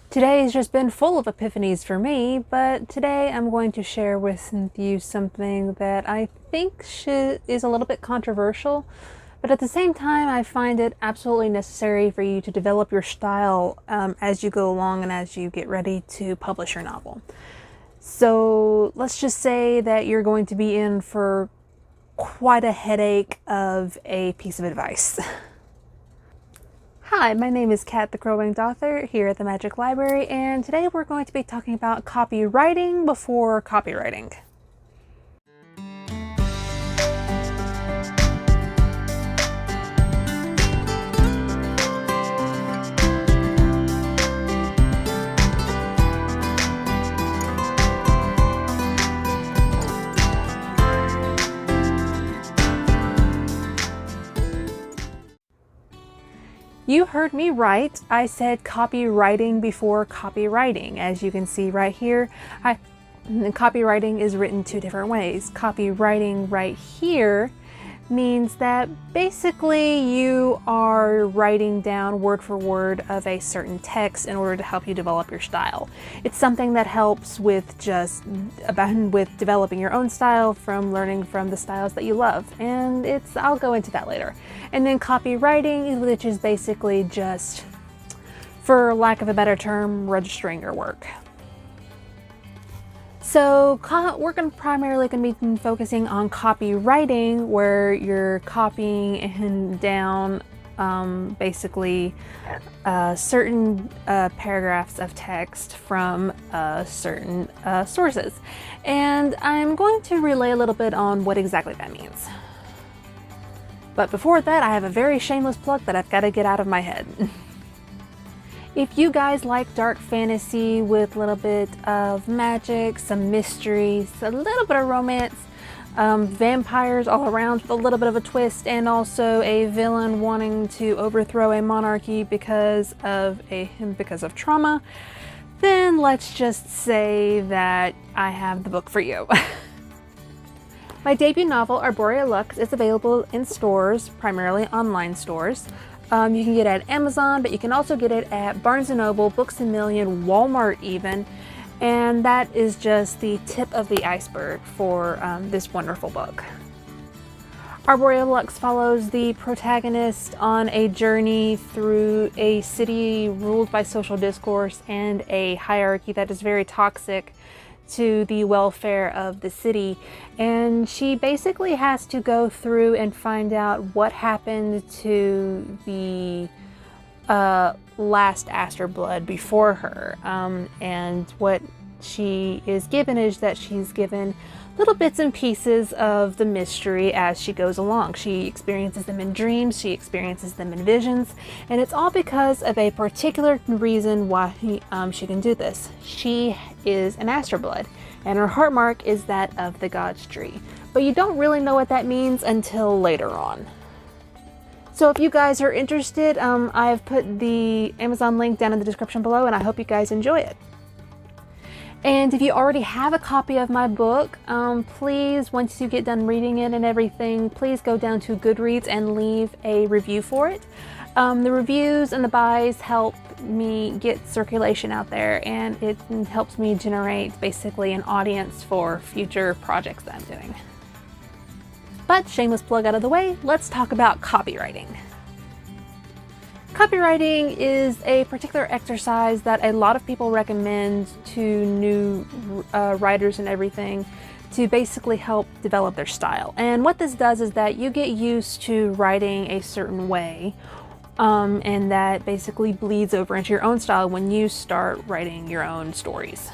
Today has just been full of epiphanies for me, but today I'm going to share with you something that I think is a little bit controversial, but at the same time I find it absolutely necessary for you to develop your style as you go along and as you get ready to publish your novel. So let's just say that you're going to be in for quite a headache of a piece of advice. Hi, my name is Kat the Crow-Winged Author here at the Magic Library, and today we're going to be talking about copywriting before copywriting. You heard me right. I said copywriting before copywriting. As you can see right here, copywriting is written two different ways. Copywriting right here means that basically you are writing down word for word of a certain text in order to help you develop your style. It's something that helps with developing your own style from learning from the styles that you love. And I'll go into that later. And then copywriting, which is basically just, for lack of a better term, registering your work. So we're primarily going to be focusing on copywriting, where you're copying down basically certain paragraphs of text from certain sources. And I'm going to relay a little bit on what exactly that means. But before that, I have a very shameless plug that I've got to get out of my head. If you guys like dark fantasy with a little bit of magic, some mysteries, a little bit of romance, vampires all around with a little bit of a twist, and also a villain wanting to overthrow a monarchy because of trauma, then let's just say that I have the book for you. My debut novel, Arborea Lux, is available in stores, primarily online stores. You can get it at Amazon, but you can also get it at Barnes & Noble, Books A Million, Walmart even, and that is just the tip of the iceberg for this wonderful book. Arborea Lux follows the protagonist on a journey through a city ruled by social discourse and a hierarchy that is very toxic to the welfare of the city, and she basically has to go through and find out what happened to the last Aster Blood before her, and what she is given is that she's given little bits and pieces of the mystery as she goes along. She experiences them in dreams, she experiences them in visions, and it's all because of a particular reason why she can do this. She is an Aster Blood, and her heart mark is that of the God's Tree. But you don't really know what that means until later on. So if you guys are interested, I've put the Amazon link down in the description below, and I hope you guys enjoy it. And if you already have a copy of my book, please, once you get done reading it and everything, please go down to Goodreads and leave a review for it. The reviews and the buys help me get circulation out there, and it helps me generate basically an audience for future projects that I'm doing. But shameless plug out of the way, let's talk about copywriting. Copywriting is a particular exercise that a lot of people recommend to new writers and everything to basically help develop their style. And what this does is that you get used to writing a certain way, and that basically bleeds over into your own style when you start writing your own stories.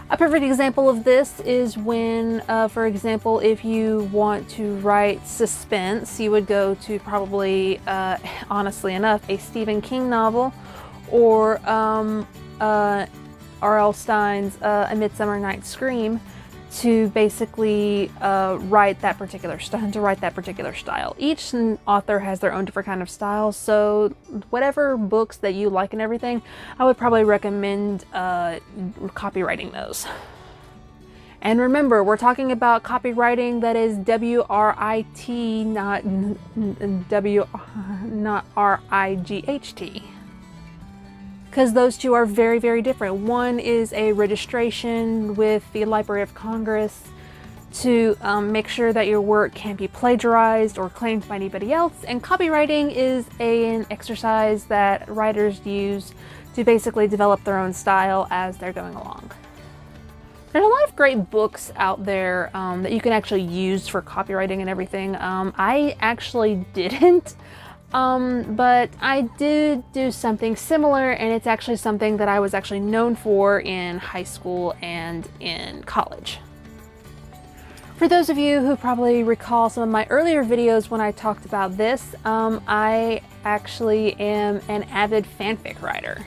A perfect example of this is when, for example, if you want to write suspense, you would go to probably, honestly enough, a Stephen King novel, or R.L. Stein's A Midsummer Night's Scream, to basically write that particular style. Each author has their own different kind of style, so whatever books that you like and everything, I would probably recommend copywriting those. And remember, we're talking about copywriting that is W-R-I-T, not R-I-G-H-T. because those two are very, very different. One is a registration with the Library of Congress to make sure that your work can't be plagiarized or claimed by anybody else, and copywriting is an exercise that writers use to basically develop their own style as they're going along. There's a lot of great books out there that you can actually use for copywriting and everything. I actually didn't, but I did do something similar, and it's actually something that I was actually known for in high school and in college. For those of you who probably recall some of my earlier videos when I talked about this, I actually am an avid fanfic writer.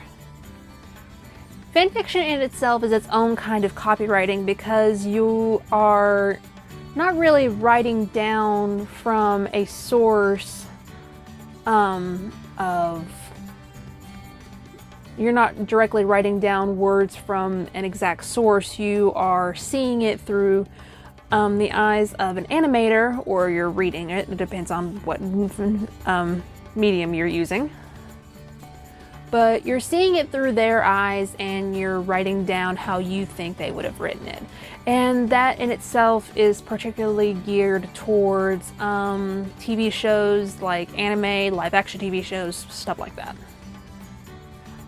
Fanfiction in itself is its own kind of copywriting because you are not really writing down from a source you're not directly writing down words from an exact source. You are seeing it through the eyes of an animator, or you're reading it. It depends on what medium you're using. But you're seeing it through their eyes and you're writing down how you think they would have written it. And that in itself is particularly geared towards TV shows like anime, live action TV shows, stuff like that.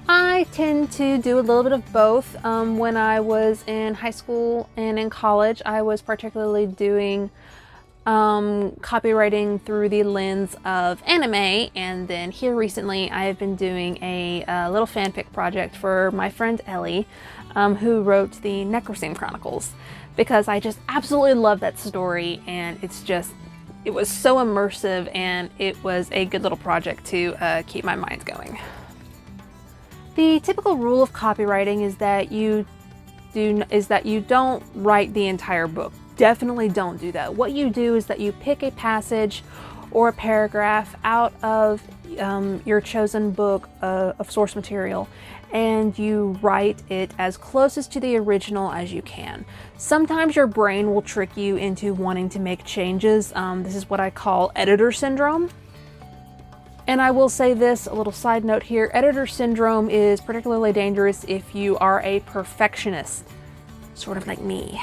I tend to do a little bit of both. When I was in high school and in college, I was particularly doing copywriting through the lens of anime, and then here recently I have been doing a little fanfic project for my friend Ellie, who wrote the Necroseme Chronicles, because I just absolutely love that story, and it was so immersive, and it was a good little project to keep my mind going. The typical rule of copywriting is that you don't write the entire book. Definitely don't do that. What you do is that you pick a passage or a paragraph out of your chosen book of source material, and you write it as closest to the original as you can. Sometimes your brain will trick you into wanting to make changes. This is what I call editor syndrome. And I will say this, a little side note here, editor syndrome is particularly dangerous if you are a perfectionist, sort of like me.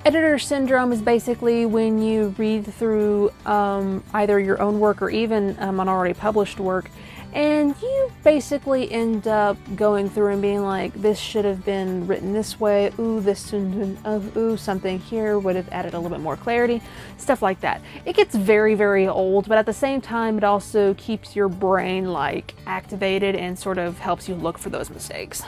Editor syndrome is basically when you read through either your own work or even an already published work, and you basically end up going through and being like, this should have been written this way, ooh, ooh, something here would have added a little bit more clarity, stuff like that. It gets very, very old, but at the same time, it also keeps your brain like activated and sort of helps you look for those mistakes.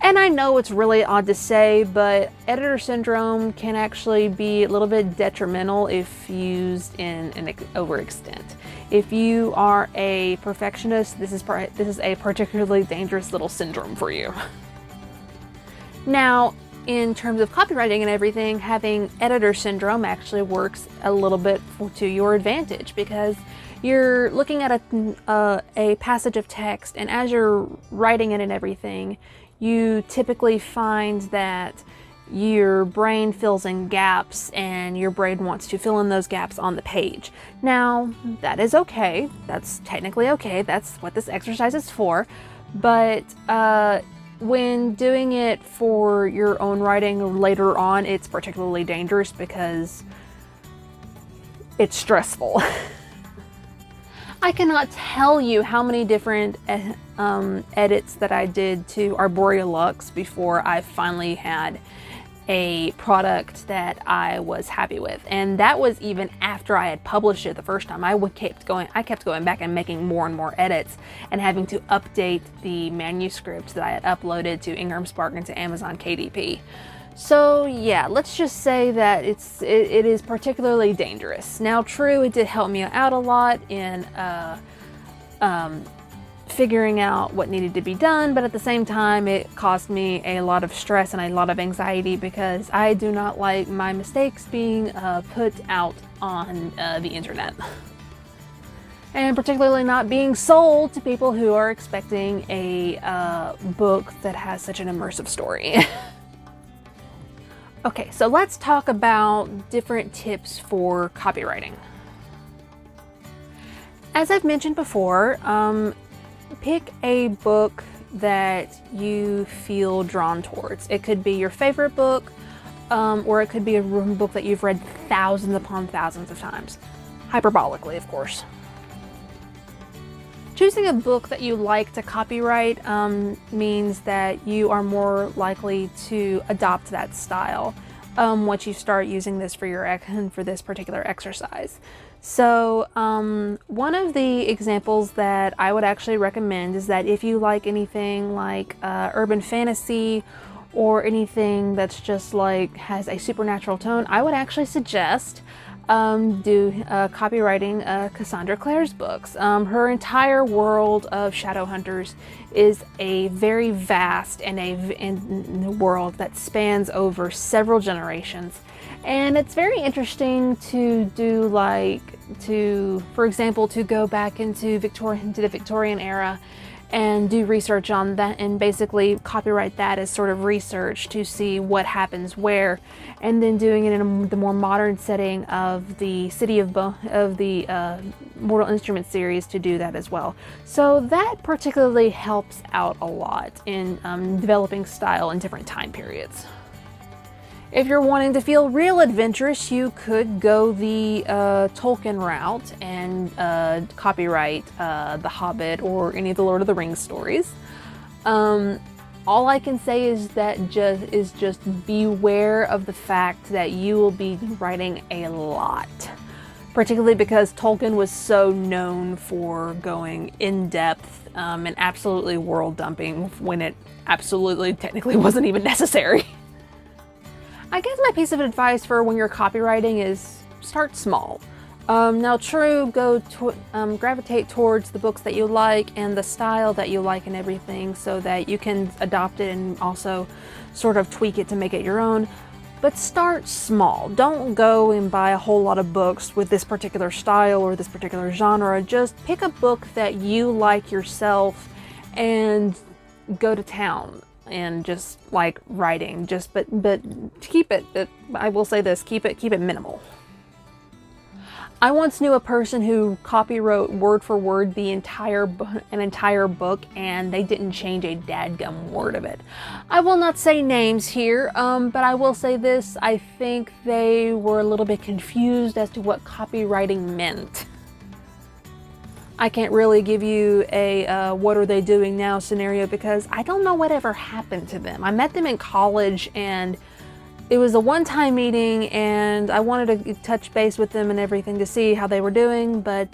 And I know it's really odd to say, but editor syndrome can actually be a little bit detrimental if used in an overextent. If you are a perfectionist, this is a particularly dangerous little syndrome for you. Now, in terms of copywriting and everything, having editor syndrome actually works a little bit to your advantage, because you're looking at a passage of text, and as you're writing it and everything, you typically find that your brain fills in gaps and your brain wants to fill in those gaps on the page. Now, that is okay. That's technically okay. That's what this exercise is for. But when doing it for your own writing later on, it's particularly dangerous because it's stressful. I cannot tell you how many different edits that I did to Arborea Lux before I finally had a product that I was happy with. And that was even after I had published it the first time. I kept going back and making more and more edits and having to update the manuscript that I had uploaded to Ingram Spark and to Amazon KDP. So yeah, let's just say that it is particularly dangerous. Now, true, it did help me out a lot in figuring out what needed to be done, but at the same time, it caused me a lot of stress and a lot of anxiety because I do not like my mistakes being put out on the internet. And particularly not being sold to people who are expecting a book that has such an immersive story. Okay, so let's talk about different tips for copywriting. As I've mentioned before, pick a book that you feel drawn towards. It could be your favorite book, or it could be a book that you've read thousands upon thousands of times. Hyperbolically, of course. Choosing a book that you like to copyright means that you are more likely to adopt that style once you start using this for this particular exercise. So one of the examples that I would actually recommend is that if you like anything like urban fantasy or anything that's just like has a supernatural tone, I would actually suggest copywriting Cassandra Clare's books. Her entire world of Shadowhunters is a very vast and a world that spans over several generations. And it's very interesting to do for example, to go back into the Victorian era and do research on that and basically copyright that as sort of research to see what happens where, and then doing it in the more modern setting of the Mortal Instruments series to do that as well. So that particularly helps out a lot in developing style in different time periods. If you're wanting to feel real adventurous, you could go the Tolkien route and copyright The Hobbit or any of the Lord of the Rings stories. All I can say is that just beware of the fact that you will be writing a lot, particularly because Tolkien was so known for going in depth and absolutely world dumping when it absolutely technically wasn't even necessary. I guess my piece of advice for when you're copywriting is start small. Now true, gravitate towards the books that you like and the style that you like and everything so that you can adopt it and also sort of tweak it to make it your own. But start small. Don't go and buy a whole lot of books with this particular style or this particular genre. Just pick a book that you like yourself and go to town and just like writing, but keep it, I will say this, keep it minimal. I once knew a person who copywrote word for word an entire book, and they didn't change a dadgum word of it. I will not say names here, but I will say this, I think they were a little bit confused as to what copywriting meant. I can't really give you a what are they doing now scenario because I don't know whatever happened to them. I met them in college and it was a one-time meeting and I wanted to touch base with them and everything to see how they were doing, but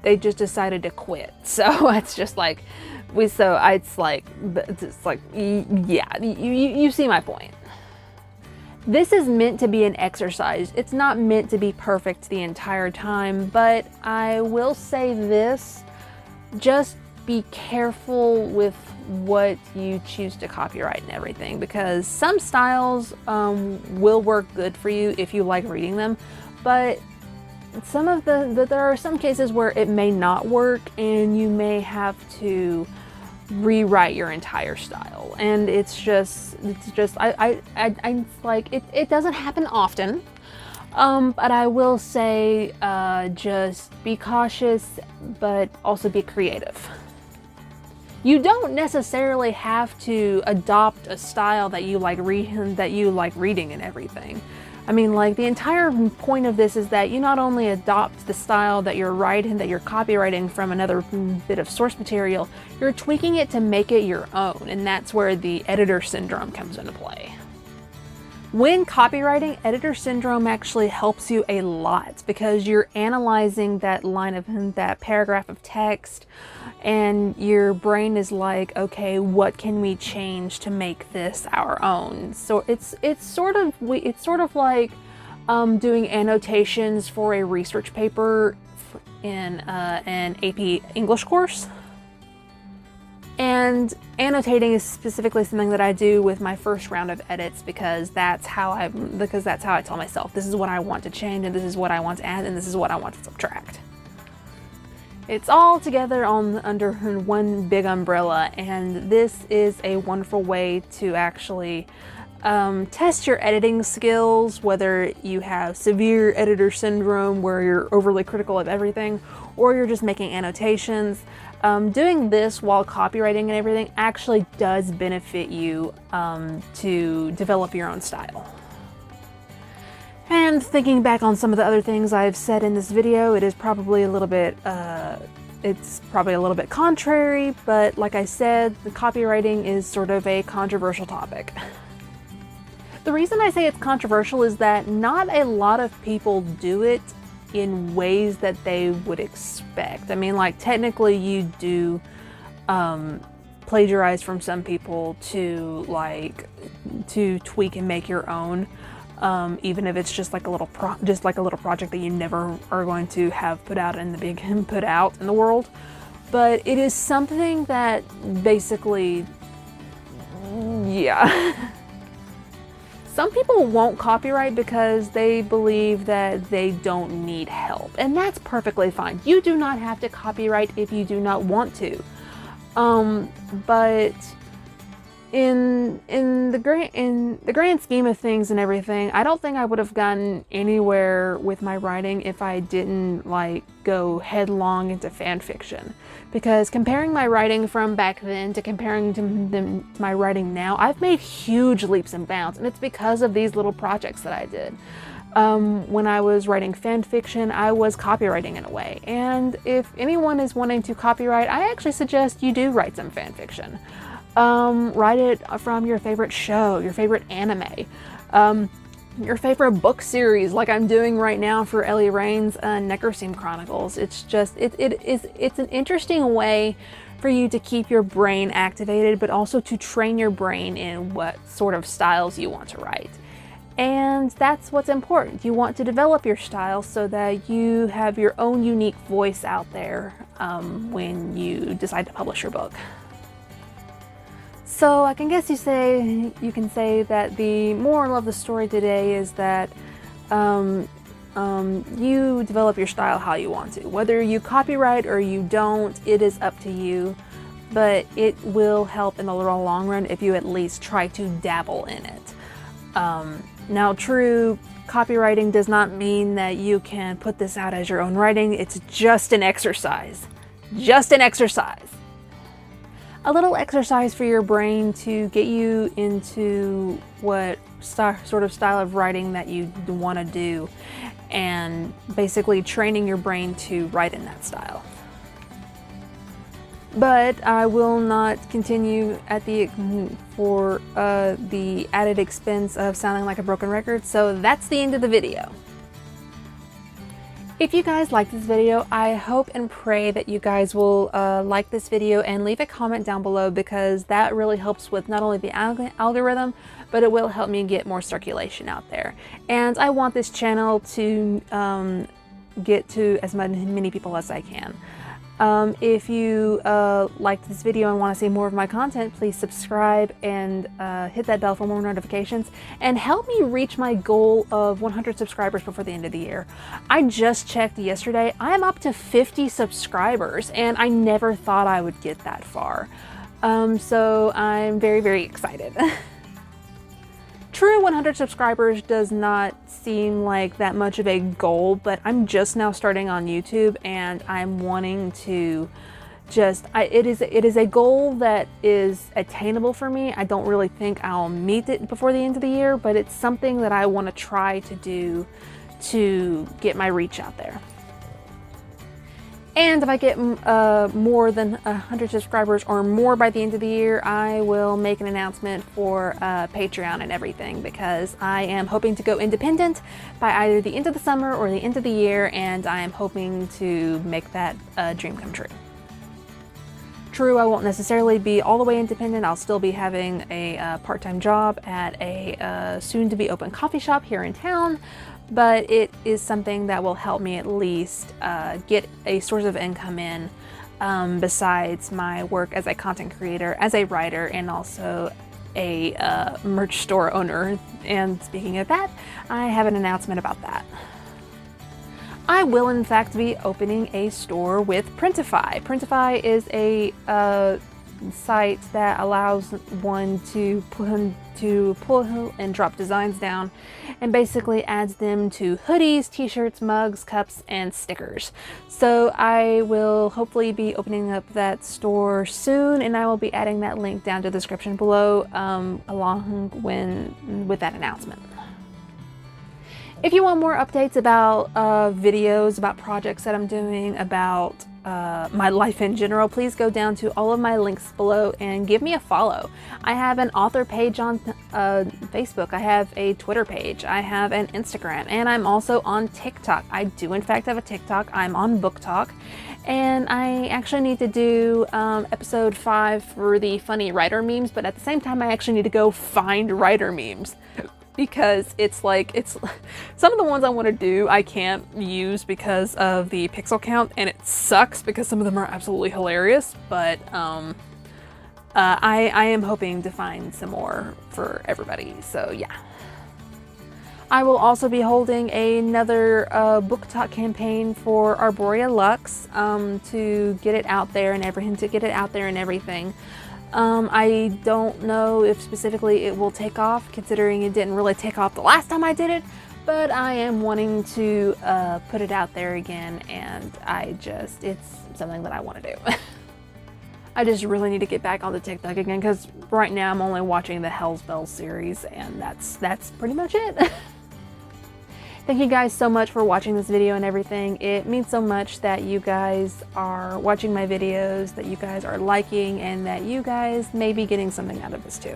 they just decided to quit. So it's just like, yeah, you see my point. This is meant to be an exercise. It's not meant to be perfect the entire time, but I will say this, just be careful with what you choose to copyright and everything, because some styles will work good for you if you like reading them, but there are some cases where it may not work and you may have to rewrite your entire style, and it doesn't happen often, but I will say just be cautious but also be creative. You don't necessarily have to adopt a style that you like reading and everything. I mean, like, the entire point of this is that you not only adopt the style that you're writing, that you're copywriting from another bit of source material, you're tweaking it to make it your own, and that's where the editor syndrome comes into play. When copywriting, editor syndrome actually helps you a lot because you're analyzing that paragraph of text, and your brain is like, okay, what can we change to make this our own? So it's sort of like doing annotations for a research paper in an AP English course. And annotating is specifically something that I do with my first round of edits because that's how I tell myself this is what I want to change, and this is what I want to add, and this is what I want to subtract. It's all together under one big umbrella, and this is a wonderful way to actually Test your editing skills, whether you have severe editor syndrome where you're overly critical of everything, or you're just making annotations. Doing this while copywriting and everything actually does benefit you to develop your own style. And thinking back on some of the other things I've said in this video, it is probably a little bit contrary, but like I said, the copywriting is sort of a controversial topic. The reason I say it's controversial is that not a lot of people do it in ways that they would expect. I mean, like, technically you do plagiarize from some people to tweak and make your own, even if it's just like a little project that you never are going to have put out in the world. But it is something that basically, yeah. Some people won't copyright because they believe that they don't need help, and that's perfectly fine. You do not have to copyright if you do not want to. But in the grand scheme of things and everything, I don't think I would have gotten anywhere with my writing if I didn't go headlong into fan fiction. Because comparing my writing from back then to comparing to my writing now, I've made huge leaps and bounds, and it's because of these little projects that I did. When I was writing fan fiction, I was copywriting in a way, and if anyone is wanting to copyright, I actually suggest you do write some fan fiction. Write it from your favorite show, your favorite anime, your favorite book series, like I'm doing right now for Ellie Rain's Necroseam Chronicles. It's just, it's an interesting way for you to keep your brain activated, but also to train your brain in what sort of styles you want to write. And that's what's important. You want to develop your style so that you have your own unique voice out there when you decide to publish your book. So I can guess you can say that the moral of the story today is that you develop your style how you want to. Whether you copyright or you don't, it is up to you, but it will help in the long run if you at least try to dabble in it. Now, true copywriting does not mean that you can put this out as your own writing. It's just an exercise. Just an exercise. A little exercise for your brain to get you into what sort of style of writing that you want to do, and basically training your brain to write in that style. But I will not continue for the added expense of sounding like a broken record, so that's the end of the video. If you guys like this video, I hope and pray that you guys will like this video and leave a comment down below, because that really helps with not only the algorithm, but it will help me get more circulation out there. And I want this channel to get to as many people as I can. If you liked this video and want to see more of my content, please subscribe and hit that bell for more notifications, and help me reach my goal of 100 subscribers before the end of the year. I just checked yesterday. I am up to 50 subscribers, and I never thought I would get that far. So I'm very, very excited. True 100 subscribers does not seem like that much of a goal, but I'm just now starting on YouTube, and I'm wanting to it is a goal that is attainable for me. I don't really think I'll meet it before the end of the year, but it's something that I want to try to do to get my reach out there. And if I get more than 100 subscribers or more by the end of the year, I will make an announcement for Patreon and everything, because I am hoping to go independent by either the end of the summer or the end of the year, and I am hoping to make that dream come true. True, I won't necessarily be all the way independent. I'll still be having a part-time job at a soon-to-be open coffee shop here in town, but it is something that will help me at least get a source of income in besides my work as a content creator, as a writer, and also a merch store owner. And speaking of that, I have an announcement about that. I will in fact be opening a store with Printify. Printify is a site that allows one to pull and drop designs down, and basically adds them to hoodies, t-shirts, mugs, cups, and stickers. So I will hopefully be opening up that store soon, and I will be adding that link down to the description below along with that announcement. If you want more updates about videos, about projects that I'm doing, about my life in general, please go down to all of my links below and give me a follow. I have an author page on Facebook, I have a Twitter page, I have an Instagram, and I'm also on TikTok. I do in fact have a TikTok. I'm on Book Talk, and I actually need to do episode 5 for the funny writer memes, but at the same time I actually need to go find writer memes. Because it's some of the ones I want to do I can't use because of the pixel count, and it sucks because some of them are absolutely hilarious, but I am hoping to find some more for everybody, so yeah. I will also be holding another book talk campaign for Arborea Lux to get it out there and everything. I don't know if specifically it will take off, considering it didn't really take off the last time I did it, but I am wanting to put it out there again, and it's something that I want to do. I just really need to get back on the TikTok again, because right now I'm only watching the Hell's Bells series, and that's pretty much it. Thank you guys so much for watching this video and everything. It means so much that you guys are watching my videos, that you guys are liking, and that you guys may be getting something out of this too.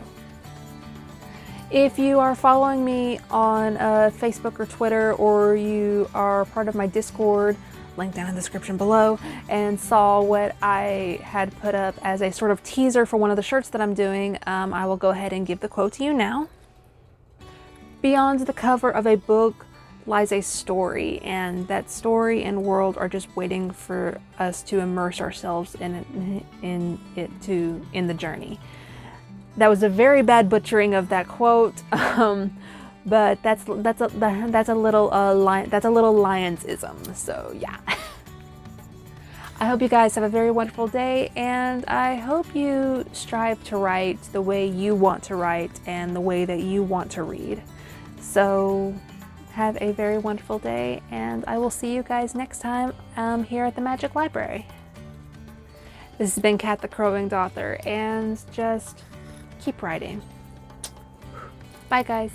If you are following me on Facebook or Twitter, or you are part of my Discord, link down in the description below, and saw what I had put up as a sort of teaser for one of the shirts that I'm doing, I will go ahead and give the quote to you now. Beyond the cover of a book lies a story, and that story and world are just waiting for us to immerse ourselves in the journey. That was a very bad butchering of that quote, but that's a little Lions-ism. So yeah. I hope you guys have a very wonderful day, and I hope you strive to write the way you want to write and the way that you want to read. So have a very wonderful day, and I will see you guys next time here at the Magic Library. This has been Kat the Crow-Winged Author, and just keep writing. Bye guys.